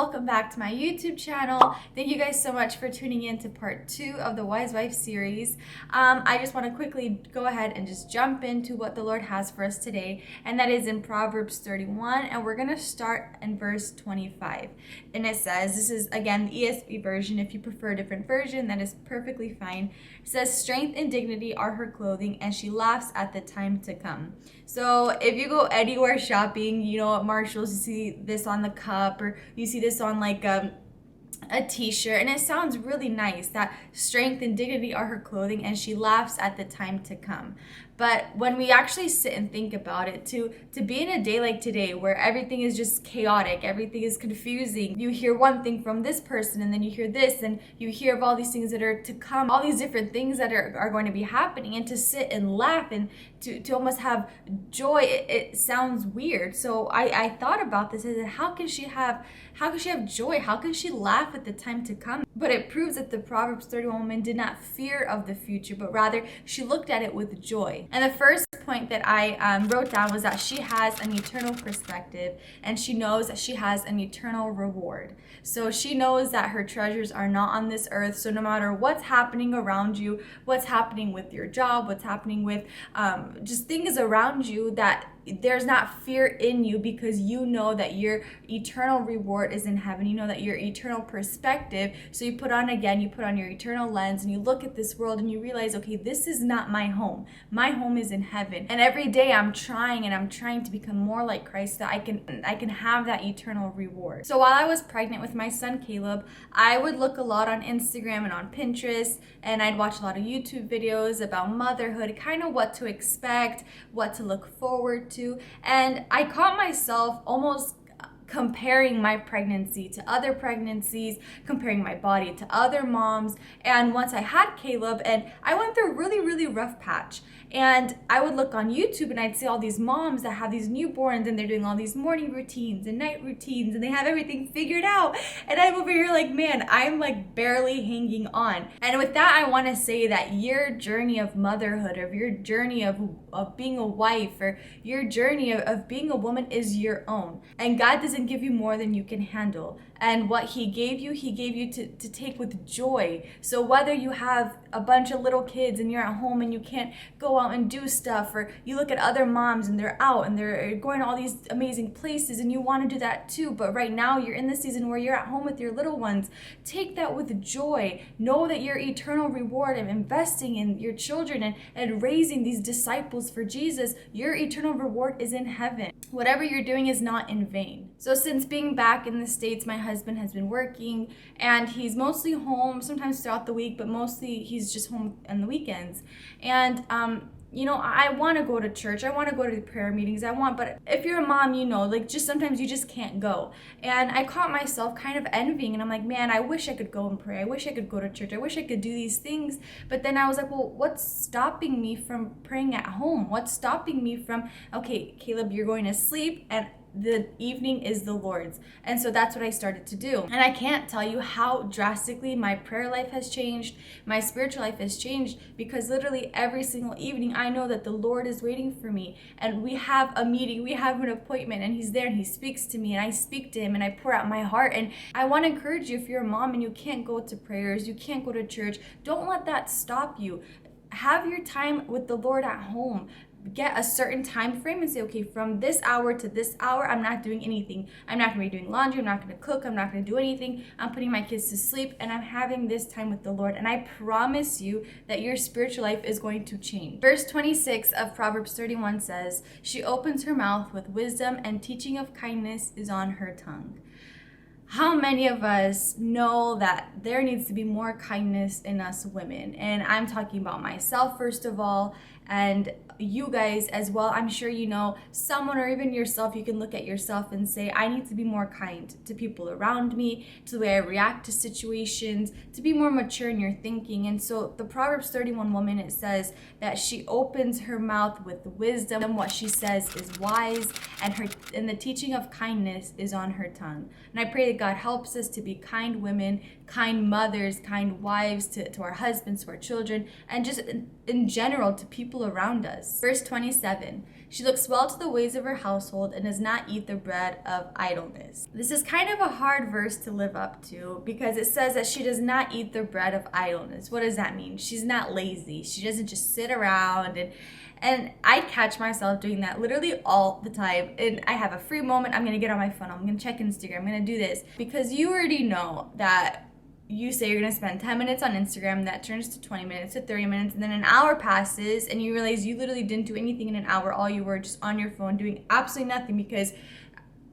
welcome back to my YouTube channel. Thank you guys so much for tuning in to part 2 of the Wise Wife series. I just want to quickly go ahead and just jump into what the Lord has for us today, and that is in Proverbs 31, and we're going to start in verse 25. And it says, this is again the ESV version. If you prefer a different version, that is perfectly fine. It says, strength and dignity are her clothing, and she laughs at the time to come. So if you go anywhere shopping, you know, at Marshall's, you see this on the cup, or you see this on like a t-shirt, and it sounds really nice that strength and dignity are her clothing and she laughs at the time to come. But when we actually sit and think about it, to be in a day like today where everything is just chaotic, everything is confusing, you hear one thing from this person and then you hear this, and you hear of all these things that are to come, all these different things that are going to be happening, and to sit and laugh and to almost have joy, it sounds weird. So I thought about this. I said, how can she have joy? How can she laugh at the time to come? But it proves that the Proverbs 31 woman did not fear of the future, but rather she looked at it with joy. And the first point that I wrote down was that she has an eternal perspective, and she knows that she has an eternal reward. So she knows that her treasures are not on this earth. So no matter what's happening around you, what's happening with your job, what's happening with just things around you, that there's not fear in you, because you know that your eternal reward is in heaven. You know that your eternal perspective. So you put on your eternal lens, and you look at this world and you realize, okay, this is not my home. My home is in heaven. And every day I'm trying to become more like Christ, that I can have that eternal reward. So while I was pregnant with my son Caleb, I would look a lot on Instagram and on Pinterest, and I'd watch a lot of YouTube videos about motherhood, kind of what to expect, what to look forward to. And I caught myself almost comparing my pregnancy to other pregnancies, comparing my body to other moms. And once I had Caleb, and I went through a really, really rough patch, and I would look on YouTube and I'd see all these moms that have these newborns, and they're doing all these morning routines and night routines, and they have everything figured out. And I'm over here like, man, I'm like barely hanging on. And with that, I want to say that your journey of motherhood, or your journey of being a wife, or your journey of being a woman is your own. And God doesn't give you more than you can handle. And what He gave you to take with joy. So whether you have a bunch of little kids and you're at home and you can't go out and do stuff, or you look at other moms and they're out and they're going to all these amazing places and you want to do that too, but right now you're in the season where you're at home with your little ones, take that with joy. Know that your eternal reward of investing in your children and raising these disciples for Jesus, your eternal reward is in heaven. Whatever you're doing is not in vain. So since being back in the States, my husband has been working, and he's mostly home, sometimes throughout the week, but mostly he's just home on the weekends. And you know, I want to go to church. I want to go to the prayer meetings. But if you're a mom, you know, like, just sometimes you just can't go. And I caught myself kind of envying, and I'm like, man, I wish I could go and pray. I wish I could go to church. I wish I could do these things. But then I was like, well, what's stopping me from praying at home? What's stopping me from, okay, Caleb, you're going to sleep, and the evening is the Lord's. And so that's what I started to do. And I can't tell you how drastically my prayer life has changed, my spiritual life has changed, because literally every single evening I know that the Lord is waiting for me, and we have a meeting, we have an appointment, and He's there and He speaks to me, and I speak to Him, and I pour out my heart. And I want to encourage you, if you're a mom and you can't go to prayers, you can't go to church, don't let that stop you. Have your time with the Lord at home. Get a certain time frame and say, okay, from this hour to this hour, I'm not doing anything. I'm not going to be doing laundry. I'm not going to cook. I'm not going to do anything. I'm putting my kids to sleep, and I'm having this time with the Lord. And I promise you that your spiritual life is going to change. Verse 26 of Proverbs 31 says, she opens her mouth with wisdom, and teaching of kindness is on her tongue. How many of us know that there needs to be more kindness in us women? And I'm talking about myself, first of all, and you guys as well. I'm sure you know someone, or even yourself, you can look at yourself and say, I need to be more kind to people around me, to the way I react to situations, to be more mature in your thinking. And so the Proverbs 31 woman, it says that she opens her mouth with wisdom, and what she says is wise, and the teaching of kindness is on her tongue. And I pray that God helps us to be kind women, kind mothers, kind wives to our husbands, to our children, and just in general to people around us. us. Verse 27, she looks well to the ways of her household and does not eat the bread of idleness. This is kind of a hard verse to live up to because it says that she does not eat the bread of idleness. What does that mean? She's not lazy. She doesn't just sit around and I catch myself doing that literally all the time. And I have a free moment, I'm going to get on my phone, I'm going to check Instagram, I'm going to do this. Because you already know that you say you're going to spend 10 minutes on Instagram, that turns to 20 minutes to 30 minutes, and then an hour passes and you realize you literally didn't do anything in an hour. All you were just on your phone doing absolutely nothing because,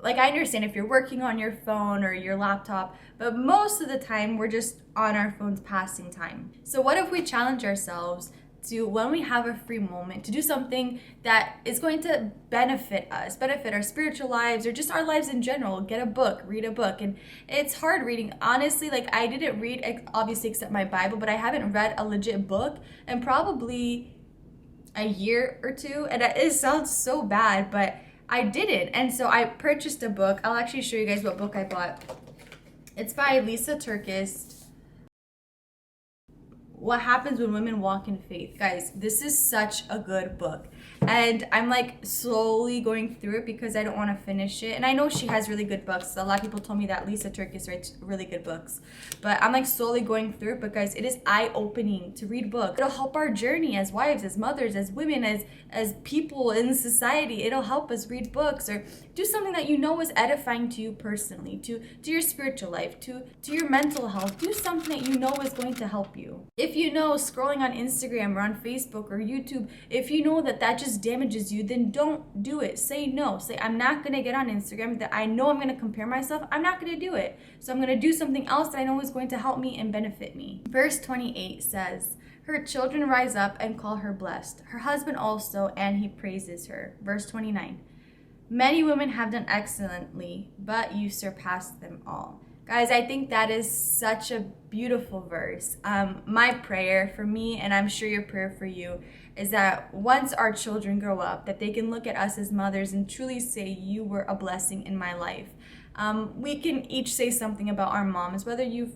like, I understand if you're working on your phone or your laptop, but most of the time we're just on our phones passing time. So what if we challenge ourselves to, when we have a free moment, to do something that is going to benefit us, benefit our spiritual lives or just our lives in general? Get a book, read a book. And it's hard reading. Honestly, like, I didn't read, obviously, except my Bible, but I haven't read a legit book in probably a year or two. And it sounds so bad, but I didn't. And so I purchased a book. I'll actually show you guys what book I bought. It's by Lisa Turkis. What Happens When Women Walk in Faith. Guys, this is such a good book. And I'm like slowly going through it because I don't want to finish it. And I know she has really good books. A lot of people told me that Lisa Turkis writes really good books. But I'm like slowly going through it because it is eye-opening to read books. It'll help our journey as wives, as mothers, as women, as people in society. It'll help us read books or do something that you know is edifying to you personally, to your spiritual life, to your mental health. Do something that you know is going to help you. If you know scrolling on Instagram or on Facebook or YouTube, if you know that just damages you, then don't do it. Say no. Say, I'm not going to get on Instagram, that I know I'm going to compare myself. I'm not going to do it. So I'm going to do something else that I know is going to help me and benefit me. Verse 28 says, her children rise up and call her blessed. Her husband also, and he praises her. Verse 29, many women have done excellently, but you surpassed them all. Guys, I think that is such a beautiful verse. My prayer for me, and I'm sure your prayer for you, is that once our children grow up, that they can look at us as mothers and truly say, you were a blessing in my life. We can each say something about our moms, whether you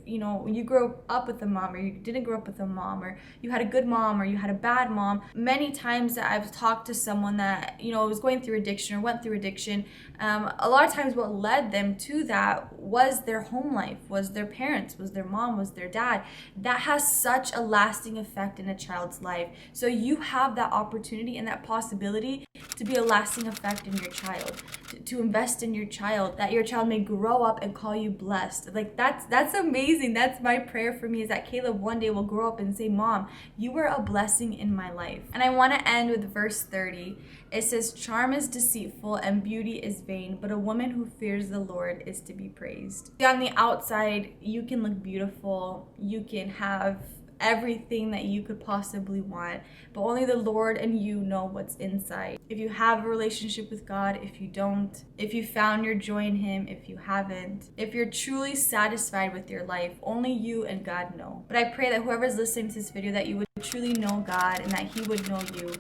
grew up with a mom or you didn't grow up with a mom, or you had a good mom or you had a bad mom. Many times that I've talked to someone that, was going through addiction or went through addiction, a lot of times what led them to that was their home life, was their parents, was their mom, was their dad. That has such a lasting effect in a child's life. So you have that opportunity and that possibility to be a lasting effect in your child, to invest in your child, that your child may grow up and call you blessed. Like, that's amazing. That's my prayer for me, is that Caleb one day will grow up and say, Mom, you were a blessing in my life. And I want to end with verse 30. It says, charm is deceitful and beauty is vain, but a woman who fears the Lord is to be praised. On the outside, you can look beautiful. You can have everything that you could possibly want, but only the Lord and you know what's inside. If you have a relationship with God, if you don't, if you found your joy in Him, if you haven't, if you're truly satisfied with your life, only you and God know. But I pray that whoever's listening to this video, that you would truly know God and that He would know you,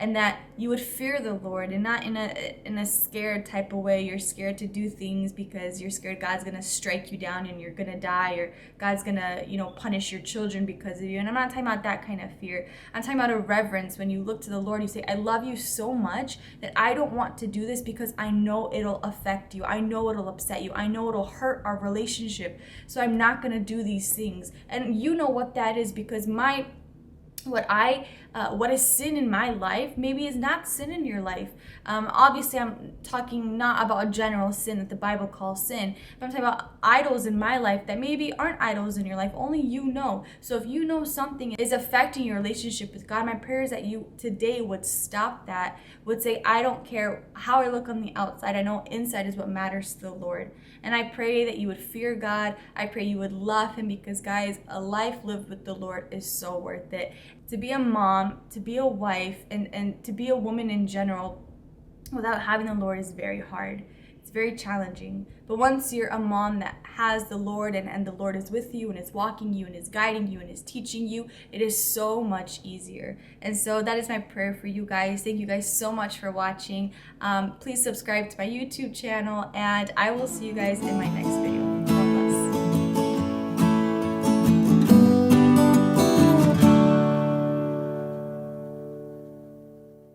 and that you would fear the Lord, and not in a scared type of way. You're scared to do things because you're scared God's gonna strike you down and you're gonna die, or God's gonna, punish your children because of you. And I'm not talking about that kind of fear. I'm talking about a reverence. When you look to the Lord, you say, I love you so much that I don't want to do this because I know it'll affect you. I know it'll upset you. I know it'll hurt our relationship. So I'm not gonna do these things. And you know what that is, because what is sin in my life maybe is not sin in your life. Obviously, I'm talking not about general sin that the Bible calls sin, but I'm talking about idols in my life that maybe aren't idols in your life. Only you know. So if you know something is affecting your relationship with God, my prayer is that you today would stop that, would say, I don't care how I look on the outside. I know inside is what matters to the Lord. And I pray that you would fear God. I pray you would love Him, because, guys, a life lived with the Lord is so worth it. To be a mom, to be a wife, and to be a woman in general without having the Lord is very hard. It's very challenging. But once you're a mom that has the Lord, and the Lord is with you and is walking you and is guiding you and is teaching you, it is so much easier. And so that is my prayer for you guys. Thank you guys so much for watching. Please subscribe to my YouTube channel, and I will see you guys in my next video.